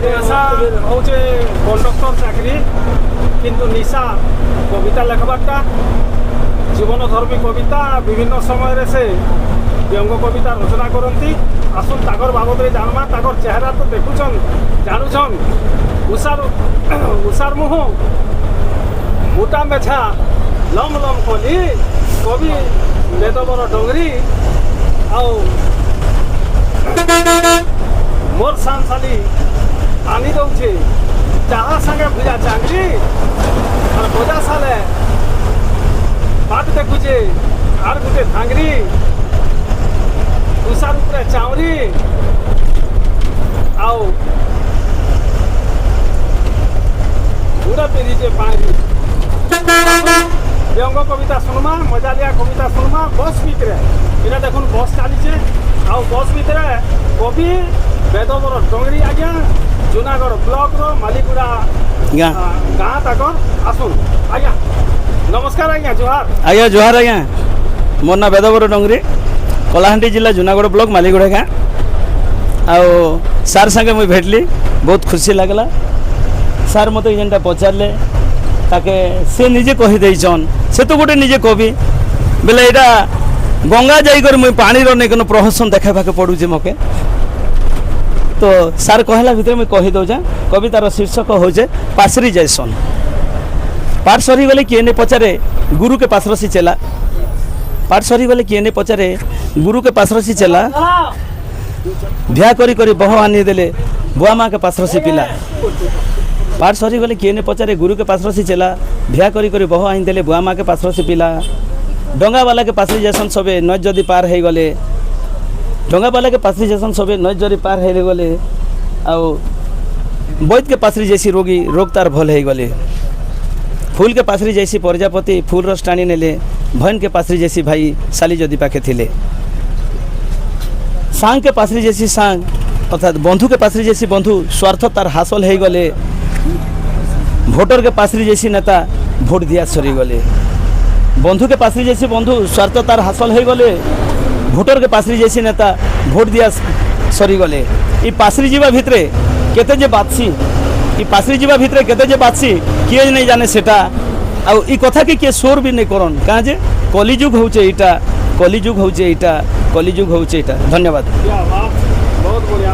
पेशा हूँ कंडक्टर चाकरी किंतु निशा कविता लेखबाटा जीवनधर्मी कविता विभिन्न समय से व्यंग कविता रचना करती आसुन ताकर बाबद जानमा ताकर चेहरा तो देखुछन जानुछन उषार मुह मोटा मेछा लम लम कली कवि बेदबर डोंगरी आउ मोर सांसाली आनी दौचे चाहा संगे भुजा चांगरी और भुजा साले बात देखुचे आर गुटे धांगरी उषार उपरे चाउरी आओ पूरा पेरीचे पानी व्यंग कविता सुनमा मजालिया कविता सुनमा बस भितरे इना देखुन बस चलीचे आओ बस भितरे कवि बेदबर डोंगरी आज्ञा जूनागढ़ ब्लॉक रो मालिकुड़ा गाँ तक आसुन आज्ञा नमस्कार आज्ञा जोहार आज्ञा मोर ना बेदबर डोंगरी कलाहांडी जिला जूनागढ़ ब्लॉक मालिगुड़ा गाँ आओ सार संगे मुझे भेटली बहुत खुशी लगला सार मत जेनटा पचारे ताके से निजे कहीदेन से तो गोटे निजे कवि बेले यहाँ गंगा जाकर मुझे पानी नहीं प्रहसन देखाके पड़ूचे मके तो सार कहला भितर मुझे कहीदे कवितार शीर्षक हो पासरी जैसन पाठ सरी गले किए नहीं पचारे गुरु के पास रसी चला पाठ सरी गले किए नहीं पचारे गुरु के पास रसी चला भ्या करी बह आनी देले बुआ माँ के पास रसी पिला पाठ सरी गले किए नहीं पचारे गुरु के पास रसी चला भ्या करी बह आनी देले बुआ माँ के पास रसी पिला डंगा वाला के पास जैसन सबे नज जदि पार हो गले डंगा वाला के पास जैसन सबे नज जदि पार हो गले आओ वैद्य के पासरी जैसी रोगी रोग तार भल हो गले फूल के पासरी जैसी प्रजापति फूल रस टाणी नेले भैन के पासरी जैसी भाई साली जदि पाखे थिले सांग के पासरी जैसी सांग अर्थात बंधु के पासरी जैसी बंधु स्वार्थ तार हासिल हो गले भोटर के पासरी जैसी नेता भोट दिया सरी गले बंधु के पासरी जैसी बंधु स्वार्थ तार हासिल हो गले भोटर के पासरी जैसी नेता भोट दिया सरी गले ई पासरी जीवा भितरे केते जे बातसी ई पासरी जीवा भितरे केते जे बातसी किए नहीं जाने सेटा आ ई कथा के किए शोर भी नहीं करन कहाँ जे कलिजुग होचे इटा कलिजुग होचे इटा कलिजुग होचे इटा धन्यवाद बहुत बढ़िया।